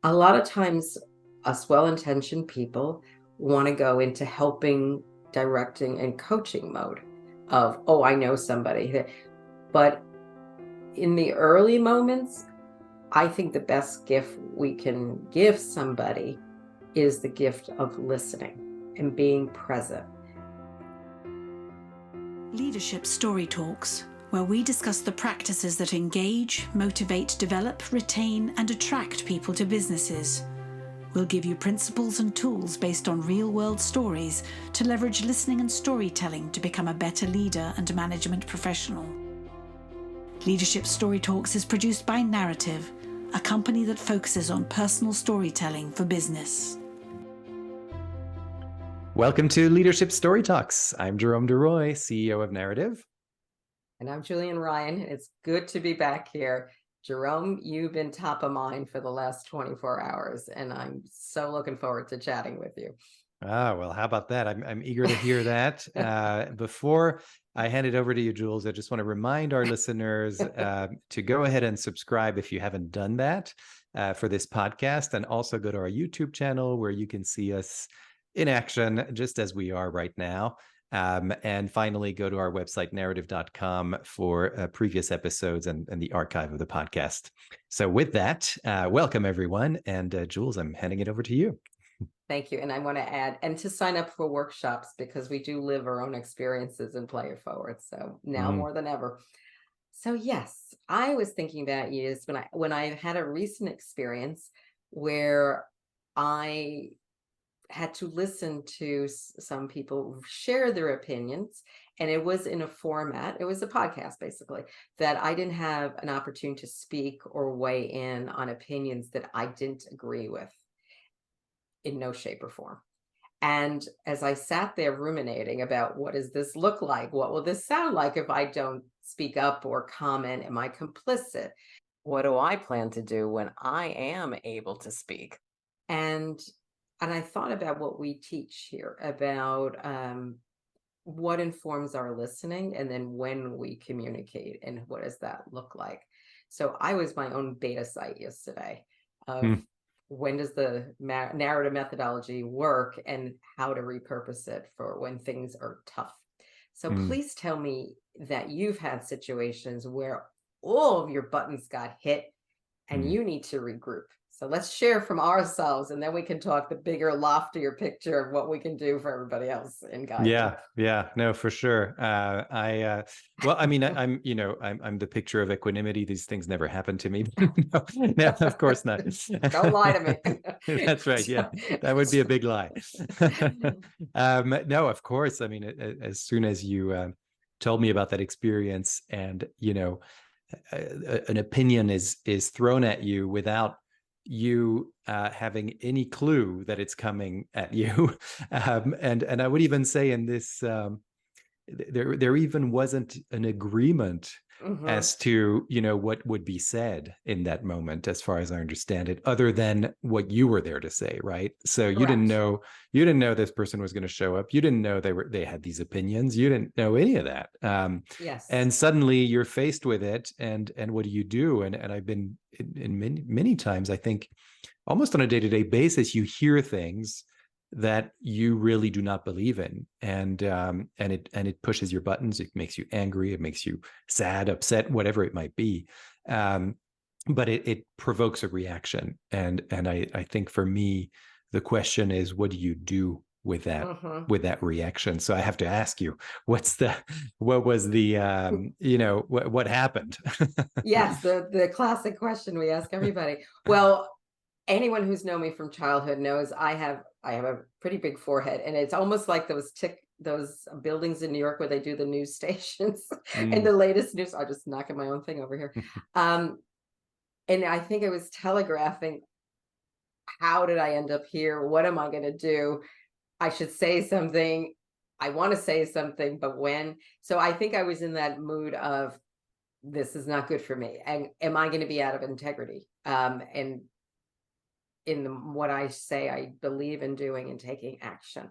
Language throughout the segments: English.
A lot of times, us well-intentioned people want to go into helping, directing, and coaching mode of, oh, I know somebody. But in the early moments, I think the best gift we can give somebody is the gift of listening and being present. Leadership Story Talks, where we discuss the practices that engage, motivate, develop, retain, and attract people to businesses. We'll give you principles and tools based on real-world stories to leverage listening and storytelling to become a better leader and management professional. Leadership Story Talks is produced by Narrative, a company that focuses on personal storytelling for business. Welcome to Leadership Story Talks. I'm Jerome DeRoy, CEO of Narrative. And I'm Julienne Ryan. It's good to be back here. Jerome, you've been top of mind for the last 24 hours, and I'm so looking forward to chatting with you. Well, how about that? I'm eager to hear that. Before I hand it over to you, Jules, I just want to remind our listeners to go ahead and subscribe if you haven't done that for this podcast, and also go to our YouTube channel where you can see us in action just as we are right now. And finally, go to our website, narrative.com, for previous episodes and the archive of the podcast. So with that, welcome, everyone. And Jules, I'm handing it over to you. Thank you. And I want to add, and to sign up for workshops, because we do live our own experiences and play it forward. So now more than ever. So yes, I was thinking about you when I had a recent experience where I had to listen to some people share their opinions, and it was in a format, it was a podcast basically, that I didn't have an opportunity to speak or weigh in on opinions that I didn't agree with in no shape or form. And as I sat there ruminating about, what does this look like? What will this sound like if I don't speak up or comment? Am I complicit? What do I plan to do when I am able to speak? And I thought about what we teach here about what informs our listening, and then when we communicate, and what does that look like. So I was my own beta site yesterday of when does the narrative methodology work, and how to repurpose it for when things are tough. So please tell me that you've had situations where all of your buttons got hit and you need to regroup. So let's share from ourselves, and then we can talk the bigger, loftier picture of what we can do for everybody else in guidance. Yeah, no, for sure. Well, I mean, I'm the picture of equanimity. These things never happen to me. No, of course not. Don't lie to me. That's right. Yeah, that would be a big lie. No, of course. I mean, as soon as you told me about that experience, and an opinion is thrown at you without you having any clue that it's coming at you, and I would even say in this, there even wasn't an agreement as to what would be said in that moment, as far as I understand it, other than what you were there to say, right? So you didn't know this person was going to show up. You didn't know they had these opinions. You didn't know any of that. Yes. And suddenly you're faced with it, and what do you do? And I've been in many times, I think, almost on a day-to-day basis, you hear things that you really do not believe in, and it pushes your buttons. It makes you angry. It makes you sad, upset, whatever it might be. But it provokes a reaction, and I think for me, the question is, what do you do with that reaction? So I have to ask you, what was the what happened? Yes, the classic question we ask everybody. Well, anyone who's known me from childhood knows I have a pretty big forehead, and it's almost like those buildings in New York where they do the news stations and the latest news. I'll just knock at my own thing over here. And I think I was telegraphing, how did I end up here? What am I going to do? I should say something. I want to say something, but when? So I think I was in that mood of, this is not good for me. And am I going to be out of integrity? And in what I say I believe in doing and taking action.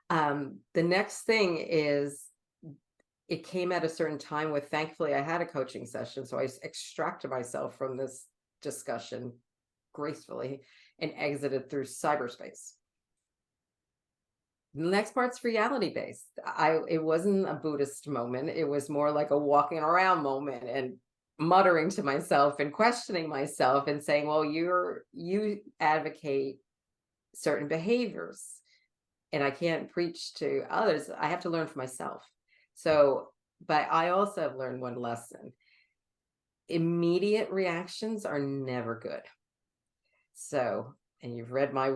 The next thing is, it came at a certain time where thankfully I had a coaching session. So I extracted myself from this discussion gracefully and exited through cyberspace. The next part's reality based. It wasn't a Buddhist moment. It was more like a walking around moment and muttering to myself and questioning myself and saying, well, you advocate certain behaviors and I can't preach to others. I have to learn for myself. So, but I also have learned one lesson. Immediate reactions are never good. So, and you've read my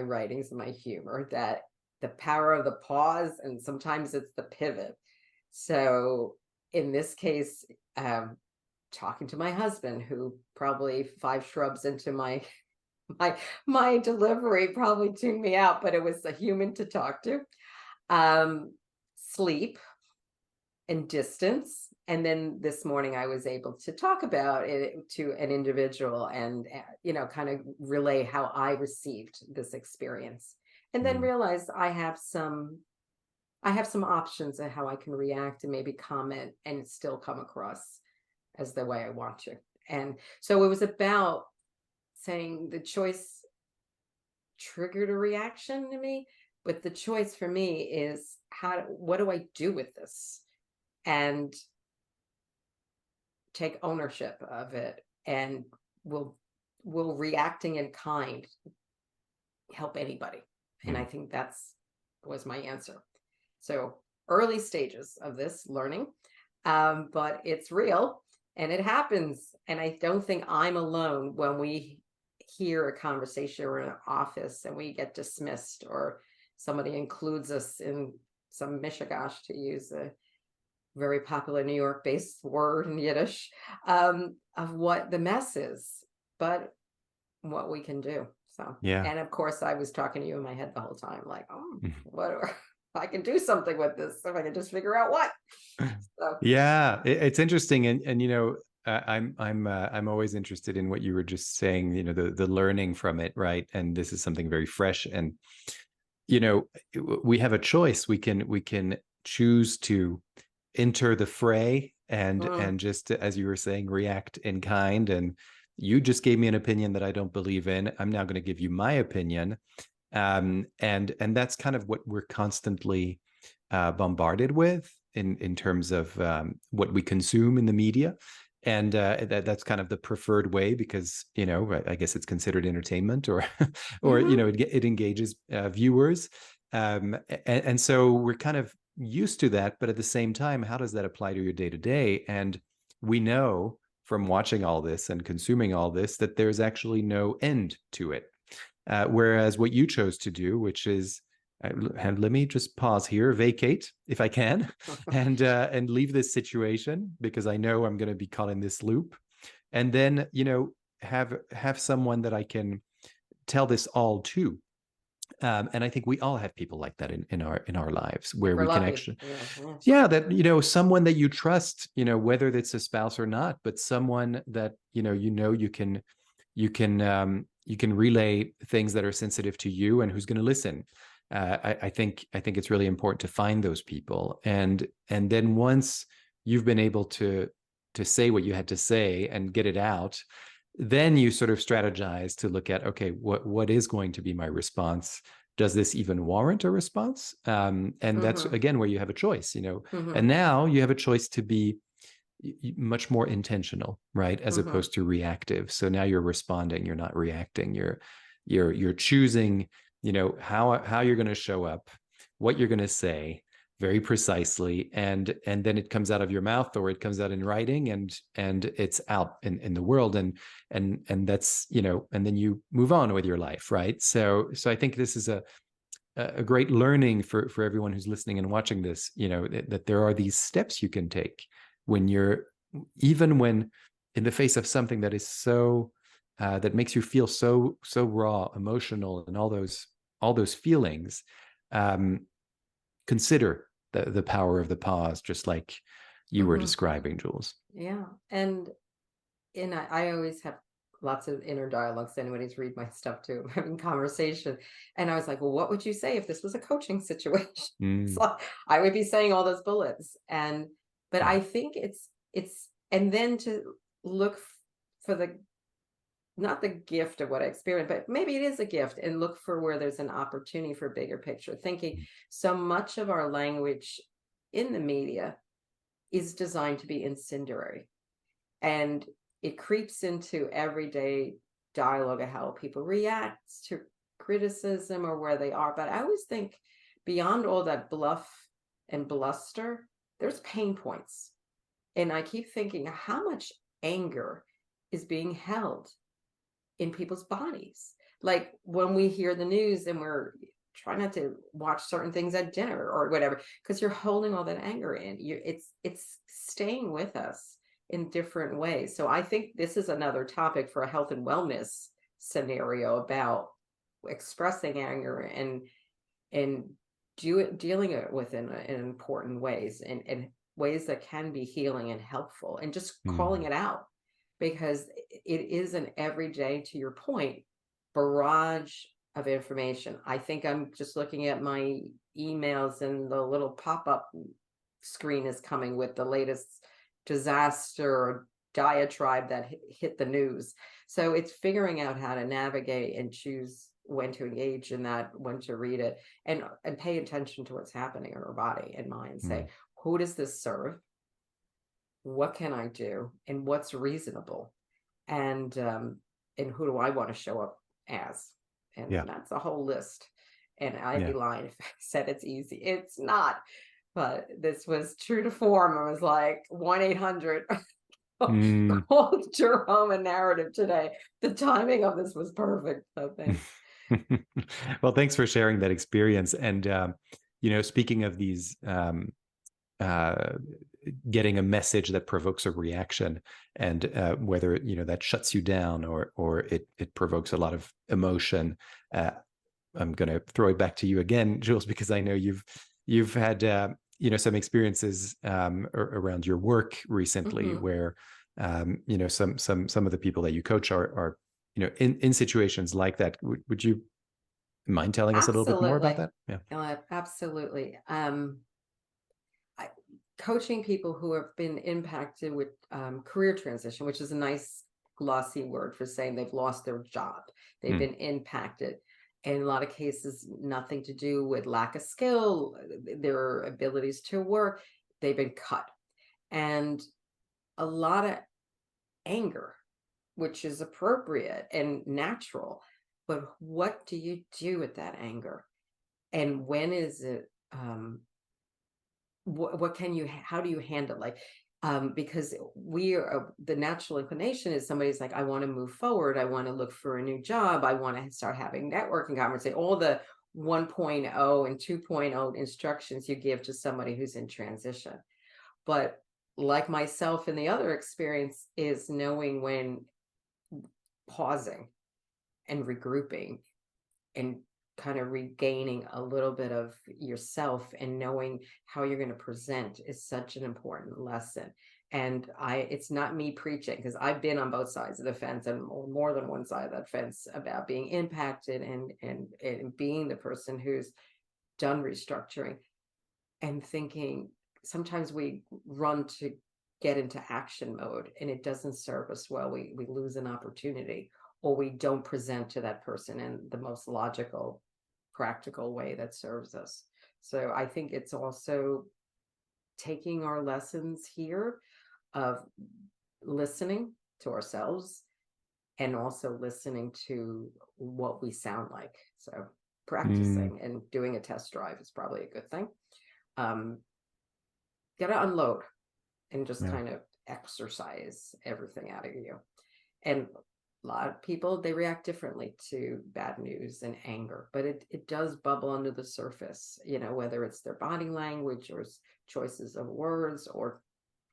writings and my humor, that the power of the pause, and sometimes it's the pivot. So in this case, talking to my husband, who probably 5 shrubs into my delivery probably tuned me out, but it was a human to talk to. Sleep and distance. And then this morning I was able to talk about it to an individual and, kind of relay how I received this experience. And then realize I have some options of how I can react and maybe comment and still come across as the way I want to. And so it was about saying the choice triggered a reaction to me, but the choice for me is what do I do with this? And take ownership of it, and will reacting in kind help anybody? And I think was my answer. So early stages of this learning, but it's real and it happens. And I don't think I'm alone when we hear a conversation or in an office and we get dismissed, or somebody includes us in some mishigash, to use a very popular New York based word in Yiddish, of what the mess is, but what we can do. So, Yeah. and of course I was talking to you in my head the whole time, like, what I can do something with this, if I can just figure out what. So. Yeah, it's interesting, and I'm always interested in what you were just saying. The learning from it, right? And this is something very fresh, and we have a choice. We can choose to enter the fray and just, as you were saying, react in kind. And you just gave me an opinion that I don't believe in. I'm now going to give you my opinion, and that's kind of what we're constantly bombarded with in terms of what we consume in the media. And that's kind of the preferred way, because I guess it's considered entertainment, or it engages viewers, and so we're kind of used to that. But at the same time, how does that apply to your day to day? And we know from watching all this and consuming all this that there's actually no end to it. Whereas what you chose to do, which is, and let me just pause here, vacate if I can, and leave this situation, because I know I'm going to be caught in this loop, and then have someone that I can tell this all to. And I think we all have people like that in our lives, where We're we can lucky. actually, Yeah. that someone that you trust, whether it's a spouse or not, but someone that you can relay things that are sensitive to you, and who's going to listen. I think it's really important to find those people, and then once you've been able to say what you had to say and get it out, then you sort of strategize to look at, okay, what is going to be my response? Does this even warrant a response? And that's again where you have a choice, and now you have a choice to be much more intentional, right? As opposed to reactive. So now you're responding, you're not reacting. You're choosing, how you're going to show up, what you're going to say very precisely, and then it comes out of your mouth, or it comes out in writing, and it's out in the world, and that's, and then you move on with your life, right? So I think this is a great learning for everyone who's listening and watching this, that there are these steps you can take even when in the face of something that is so that makes you feel so raw, emotional, and all those feelings. Consider the power of the pause, just like you were describing, Jules. Yeah. And I always have lots of inner dialogues. Anybody's read my stuff too, having conversation. And I was like, well, what would you say if this was a coaching situation? So I would be saying all those bullets. But I think it's, and then to look for not the gift of what I experienced, but maybe it is a gift, and look for where there's an opportunity for bigger picture thinking. So much of our language in the media is designed to be incendiary, and it creeps into everyday dialogue of how people react to criticism or where they are. But I always think beyond all that bluff and bluster, there's pain points. And I keep thinking how much anger is being held in people's bodies. Like when we hear the news and we're trying not to watch certain things at dinner or whatever, because you're holding all that anger in you. It's staying with us in different ways. So I think this is another topic for a health and wellness scenario about expressing anger and dealing it with in important ways and ways that can be healing and helpful, and just calling it out, because it is an everyday, to your point, barrage of information. I think I'm just looking at my emails and the little pop-up screen is coming with the latest disaster or diatribe that hit the news. So it's figuring out how to navigate and choose when to engage in that, when to read it, and pay attention to what's happening in our body and mind. Say, who does this serve? What can I do? And what's reasonable? And who do I want to show up as? And that's a whole list. And I'd be lying if I said it's easy. It's not. But this was true to form. I was like 1-800 called Jerome and Narrative today. The timing of this was perfect. So thanks. Well, thanks for sharing that experience. And speaking of these, getting a message that provokes a reaction, and whether that shuts you down or it provokes a lot of emotion. I'm going to throw it back to you again, Jules, because I know you've had some experiences around your work recently where some of the people that you coach are in situations like that. Would you mind telling us a little bit more about that? Yeah, absolutely. Coaching people who have been impacted with career transition, which is a nice glossy word for saying they've lost their job. They've been impacted. In a lot of cases, nothing to do with lack of skill, their abilities to work. They've been cut. And a lot of anger, which is appropriate and natural. But what do you do with that anger? And when is it, how do you handle it? Because the natural inclination is somebody's like, I want to move forward. I want to look for a new job. I want to start having networking conversations, all the 1.0 and 2.0 instructions you give to somebody who's in transition. But like myself and the other experience is knowing when pausing and regrouping and kind of regaining a little bit of yourself and knowing how you're going to present is such an important lesson. And it's not me preaching, because I've been on both sides of the fence, and more than one side of that fence, about being impacted and being the person who's done restructuring and thinking sometimes we run to get into action mode and it doesn't serve us well. We lose an opportunity, or we don't present to that person in the most logical, practical way that serves us. So I think it's also taking our lessons here of listening to ourselves and also listening to what we sound like. So practicing and doing a test drive is probably a good thing. Got to unload and just kind of exercise everything out of you. And a lot of people, they react differently to bad news and anger, but it does bubble under the surface, whether it's their body language or choices of words or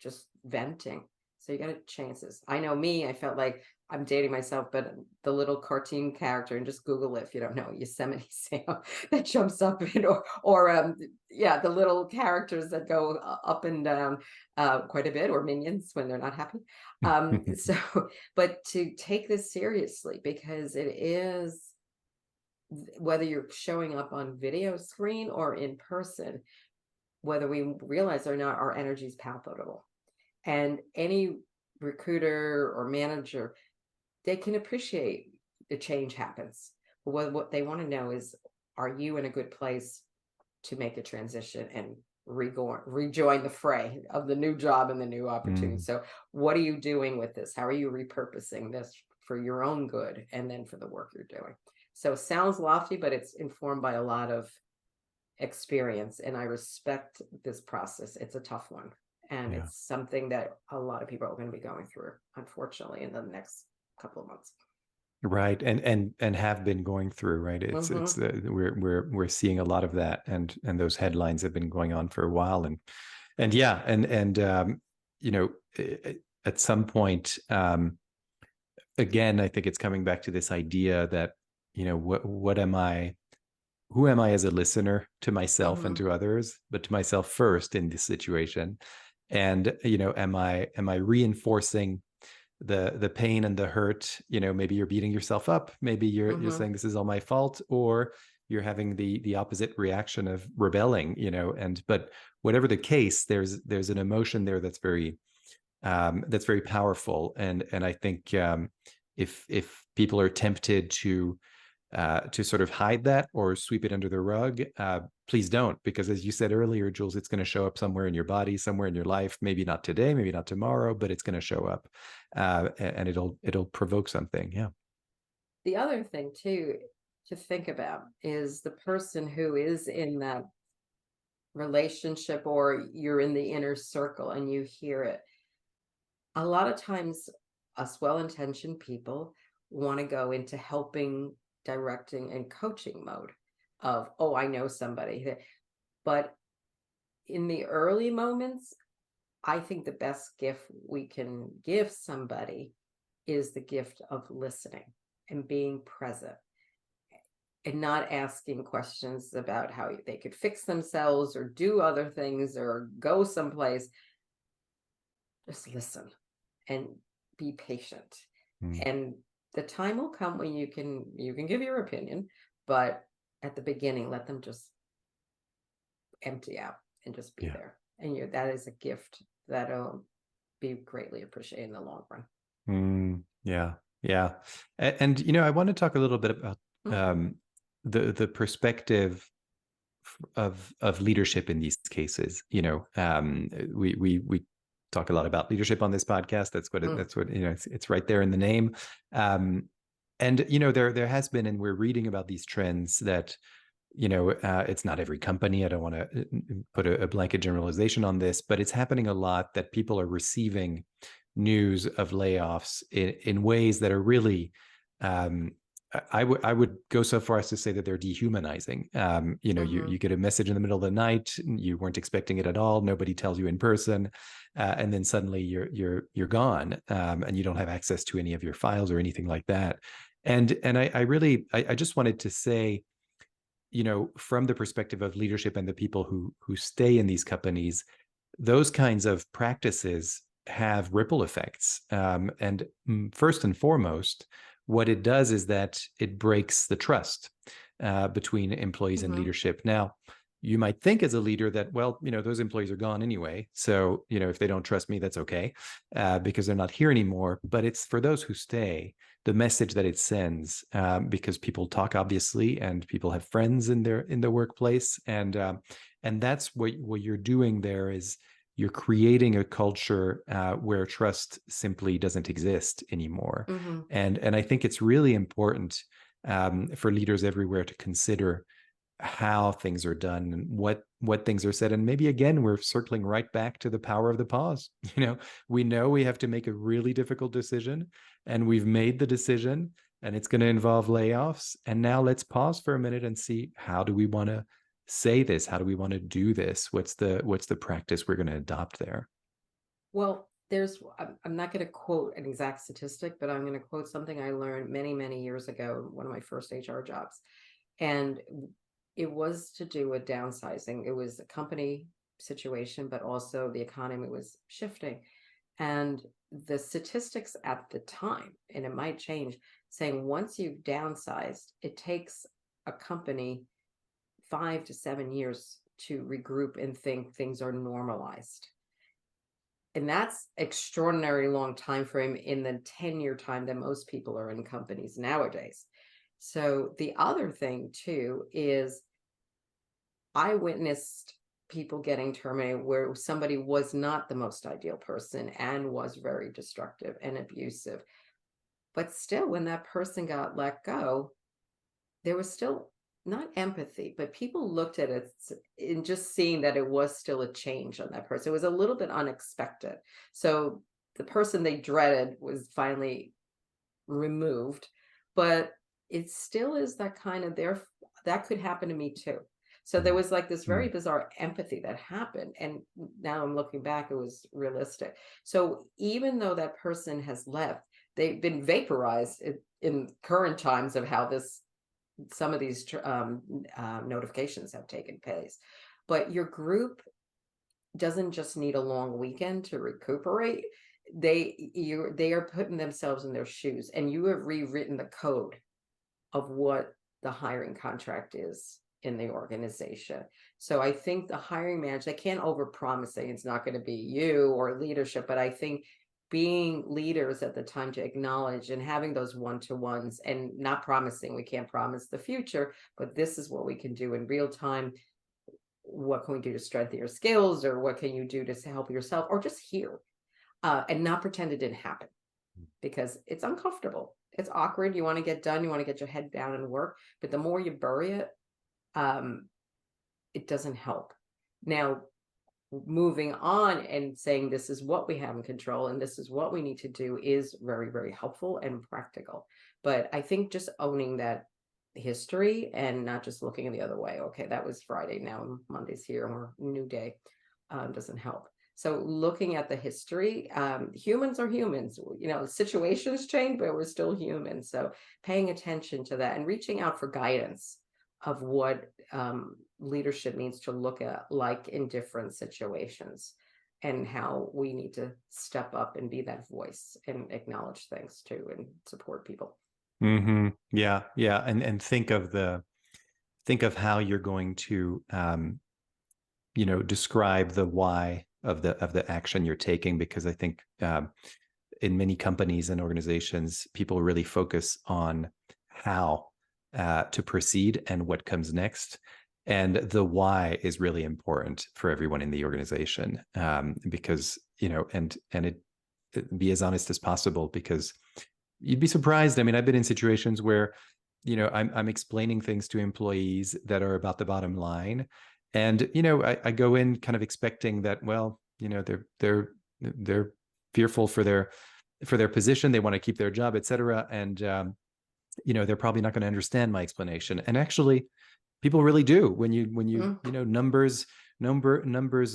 just venting. So you got to chances. I know me, I felt like I'm dating myself, but the little cartoon character, and just Google it if you don't know, Yosemite Sam, that jumps up in, or the little characters that go up and down quite a bit, or minions when they're not happy. But to take this seriously, because it is, whether you're showing up on video screen or in person, whether we realize or not, our energy is palpable. And any recruiter or manager, they can appreciate the change happens. But what they want to know is, are you in a good place to make a transition and rejoin the fray of the new job and the new opportunity? Mm, So what are you doing with this? How are you repurposing this for your own good and then for the work you're doing? So it sounds lofty, but it's informed by a lot of experience, and I respect this process. It's a tough one, and yeah. it's something that a lot of people are going to be going through, unfortunately, in the next couple of months. Right. And have been going through, right? Hmm. We're seeing a lot of that, and those headlines have been going on for a while, and yeah, and you know, at some point, again, I think it's coming back to this idea that, what am I, who am I as a listener to myself and Hmm. to others, but to myself first in this situation. And, am I reinforcing the pain and the hurt? Maybe you're beating yourself up, maybe you're Hmm. saying this is all my fault, or you're having the opposite reaction of rebelling, but whatever the case, there's an emotion there that's very powerful. And I think, if people are tempted to sort of hide that or sweep it under the rug, please don't, because as you said earlier, Jules, it's going to show up somewhere in your body, somewhere in your life. Maybe not today, maybe not tomorrow, but it's going to show up, and it'll provoke something. Yeah. The other thing too to think about is the person who is in that relationship, or you're in the inner circle and you hear it. A lot of times, us well-intentioned people want to go into helping, directing, and coaching mode of, oh, I know somebody. But in the early moments, I think the best gift we can give somebody is the gift of listening and being present, and not asking questions about how they could fix themselves or do other things or go someplace. Just listen and be patient. Mm, And the time will come when you can give your opinion, but at the beginning, let them just empty out and just be yeah. there. And that is a gift that'll be greatly appreciated in the long run. Yeah. Yeah. And, I want to talk a little bit about, Mhm. um, the perspective of leadership in these cases. We talk a lot about leadership on this podcast. Mm. That's what, it's right there in the name. um and there has been, and we're reading about these trends that, it's not every company. I don't want to put a blanket generalization on this, but it's happening a lot that people are receiving news of layoffs in ways that are really, um, I would go so far as to say that they're dehumanizing. You Mhm. get a message in the middle of the night, you weren't expecting it at all. Nobody tells you in person, and then suddenly you're gone, and you don't have access to any of your files or anything like that. And I really, I just wanted to say, from the perspective of leadership and the people who stay in these companies, those kinds of practices have ripple effects. And first and foremost, what it does is that it breaks the trust between employees and Mhm. leadership. Now, you might think as a leader that, well, those employees are gone anyway. So, if they don't trust me, that's okay, because they're not here anymore. But it's for those who stay, the message that it sends, because people talk, obviously, and people have friends in the workplace, and that's what you're doing there is you're creating a culture where trust simply doesn't exist anymore. Mhm. And I think it's really important, for leaders everywhere to consider how things are done and what things are said. And maybe again, we're circling right back to the power of the pause. We know we have to make a really difficult decision, and we've made the decision, and it's going to involve layoffs. And now let's pause for a minute and see, how do we want to say this? How do we want to do this? What's the practice we're going to adopt there? Well, I'm not going to quote an exact statistic, but I'm going to quote something I learned many, many years ago, one of my first HR jobs. And it was to do with downsizing. It was a company situation, but also the economy was shifting. And the statistics at the time, and it might change, saying once you've downsized, it takes a company 5 to 7 years to regroup and think things are normalized. And that's extraordinary long time frame in the 10-year time that most people are in companies nowadays. So the other thing too is I witnessed people getting terminated where somebody was not the most ideal person and was very destructive and abusive. But still, when that person got let go, there was still not empathy, but people looked at it in just seeing that it was still a change on that person. It was a little bit unexpected. So the person they dreaded was finally removed, but it still is that kind of there, that could happen to me too. So there was like this very Mm. bizarre empathy that happened. And now I'm looking back, it was realistic. So even though that person has left, they've been vaporized in current times of how this some of these notifications have taken place. But your group doesn't just need a long weekend to recuperate. They are putting themselves in their shoes, and you have rewritten the code of what the hiring contract is in the organization. So I think the hiring manager, they can't overpromise saying it's not going to be you or leadership, but I think being leaders at the time to acknowledge and having those one-to-ones and not promising, we can't promise the future, but this is what we can do in real time. What can we do to strengthen your skills, or what can you do to help yourself, or just hear and not pretend it didn't happen, because it's uncomfortable. It's awkward. You want to get done. You want to get your head down and work. But the more you bury it, it doesn't help. Now, moving on and saying this is what we have in control and this is what we need to do is very, very helpful and practical. But I think just owning that history and not just looking the other way. Okay, that was Friday. Now Monday's here, or new day, doesn't help. So looking at the history, humans are humans, situations change, but we're still human. So paying attention to that and reaching out for guidance of what leadership needs to look at like in different situations, and how we need to step up and be that voice and acknowledge things too and support people. Yeah, yeah, and think of how you're going to describe the why of the action you're taking, because I think in many companies and organizations, people really focus on how to proceed and what comes next. And the why is really important for everyone in the organization, because, and it be as honest as possible, because you'd be surprised. I mean, I've been in situations where, I'm explaining things to employees that are about the bottom line. And, I go in kind of expecting that, well, they're fearful for their position. They want to keep their job, et cetera. And, they're probably not going to understand my explanation. And actually, people really do. When you numbers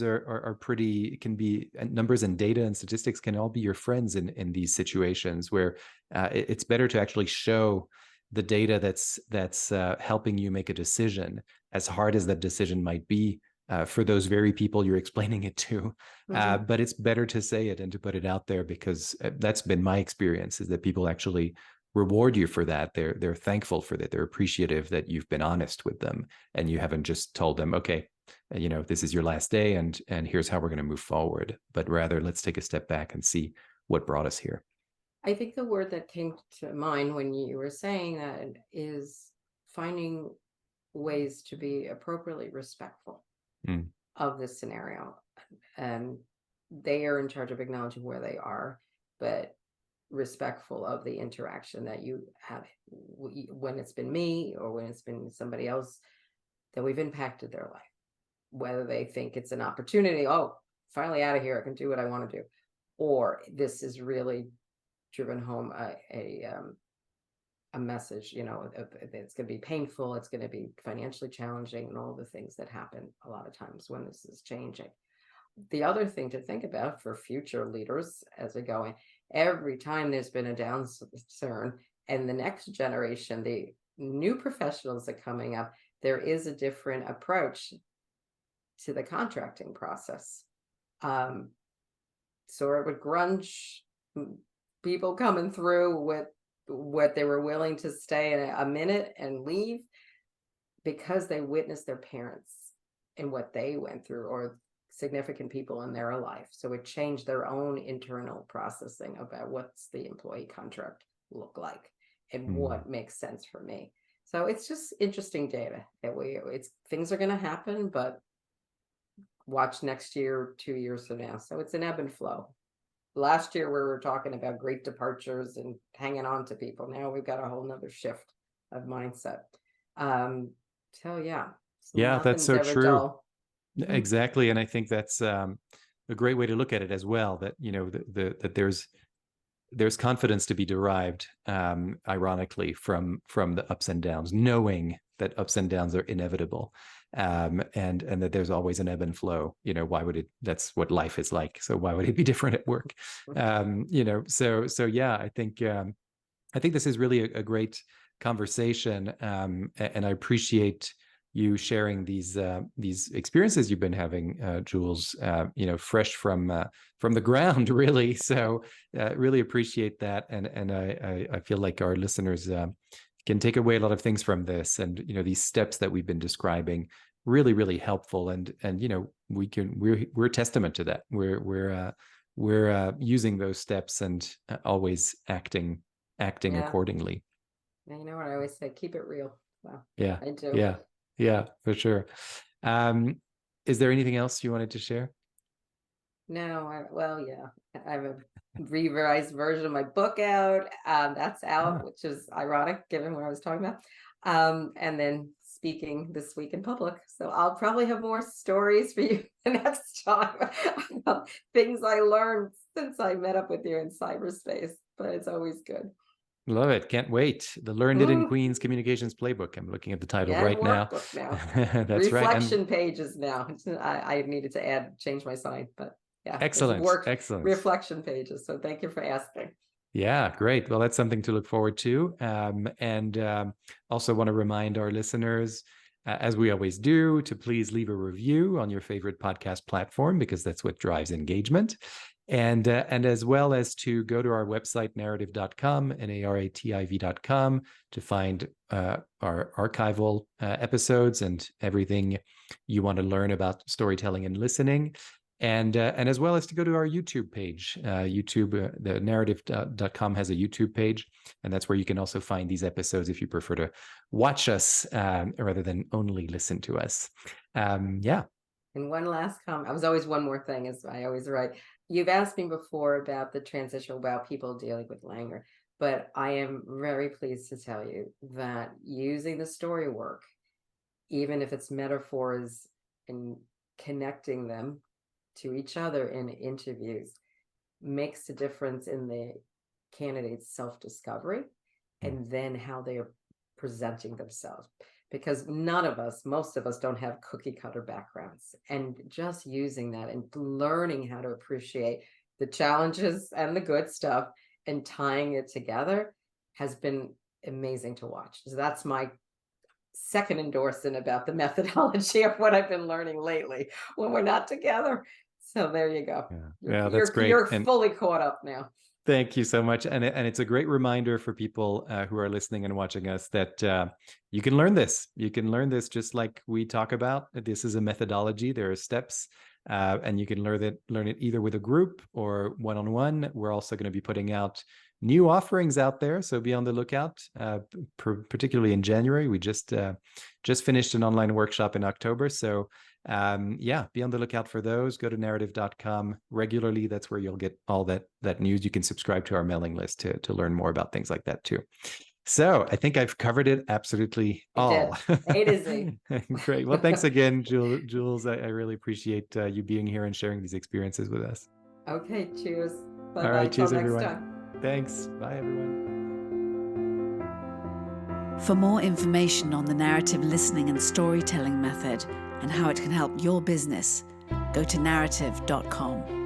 are pretty, can be, numbers and data and statistics can all be your friends in these situations where it's better to actually show the data that's helping you make a decision, as hard as that decision might be for those very people you're explaining it to. But it's better to say it and to put it out there, because that's been my experience, is that people actually reward you for that. They're thankful for that. They're appreciative that you've been honest with them and you haven't just told them, okay, this is your last day and here's how we're going to move forward, but rather let's take a step back and see what brought us here. I think the word that came to mind when you were saying that is finding ways to be appropriately respectful of this scenario. And they are in charge of acknowledging where they are, but respectful of the interaction that you have when it's been me or when it's been somebody else, that we've impacted their life, whether they think it's an opportunity, oh, finally out of here, I can do what I want to do, or this is really driven home a message, it's going to be painful, it's going to be financially challenging, and all the things that happen a lot of times when this is changing. The other thing to think about for future leaders as we go in, every time there's been a downturn, and the next generation, the new professionals that are coming up, there is a different approach to the contracting process. Sort of grunge people coming through with what they were willing to stay a minute and leave because they witnessed their parents and what they went through, or significant people in their life. So it changed their own internal processing about what's the employee contract look like and what makes sense for me. So it's just interesting data that things are going to happen, but watch next year, 2 years from now. So it's an ebb and flow. Last year we were talking about great departures and hanging on to people. Now we've got a whole nother shift of mindset. So yeah, Yeah, that's nothing's so ever true. dull. Exactly. And I think that's a great way to look at it as well, that, that there's confidence to be derived, ironically, from the ups and downs, knowing that ups and downs are inevitable, and that there's always an ebb and flow. Why would it? That's what life is like. So why would it be different at work? So yeah, I think this is really a great conversation, and I appreciate you sharing these experiences you've been having, Jules, fresh from the ground, really. So really appreciate that. And I feel like our listeners can take away a lot of things from this. And, these steps that we've been describing, really, really helpful. And we're testament to that. We're using those steps and always acting accordingly. And you know what I always say, keep it real. Well, yeah, I do. Yeah, for sure. Is there anything else you wanted to share? No, I have a revised version of my book out. That's out, which is ironic given what I was talking about. And then speaking this week in public. So I'll probably have more stories for you the next time about things I learned since I met up with you in cyberspace, but it's always good. Love it. Can't wait. The Learned It in Queens Communications Playbook. I'm looking at the title right now. That's Reflection pages now. I needed to change my sign, but yeah. Excellent. Excellent. Reflection pages. So thank you for asking. Yeah, great. Well, that's something to look forward to. And also want to remind our listeners, as we always do, to please leave a review on your favorite podcast platform, because that's what drives engagement. And as well as to go to our website, narrative.com, NARATIV.com, to find our archival episodes and everything you want to learn about storytelling and listening. And as well as to go to our YouTube page. The narrative.com has a YouTube page, and that's where you can also find these episodes if you prefer to watch us rather than only listen to us. Yeah. And one last comment. I was always one more thing, as I always write. You've asked me before about the transition, about people dealing with language, but I am very pleased to tell you that using the story work, even if it's metaphors and connecting them to each other in interviews, makes a difference in the candidate's self-discovery and then how they are presenting themselves. Because most of us don't have cookie cutter backgrounds, and just using that and learning how to appreciate the challenges and the good stuff and tying it together has been amazing to watch. So that's my second endorsement about the methodology of what I've been learning lately when we're not together. So there you go. Yeah, that's great. You're fully caught up now. Thank you so much. And it's a great reminder for people who are listening and watching us that you can learn this. You can learn this just like we talk about. This is a methodology. There are steps, and you can learn it either with a group or one-on-one. We're also going to be putting out new offerings out there, so be on the lookout, particularly in January. We just finished an online workshop in October. So be on the lookout for those. Go to narrative.com regularly. That's where you'll get all that news. You can subscribe to our mailing list to learn more about things like that too. So I think I've covered it absolutely all. A to Z. Great. Well, thanks again, Jules. I really appreciate you being here and sharing these experiences with us. Okay, cheers. Bye-bye. All right, cheers, everyone. Next time. Thanks. Bye, everyone. For more information on the narrative listening and storytelling method and how it can help your business, go to narrative.com.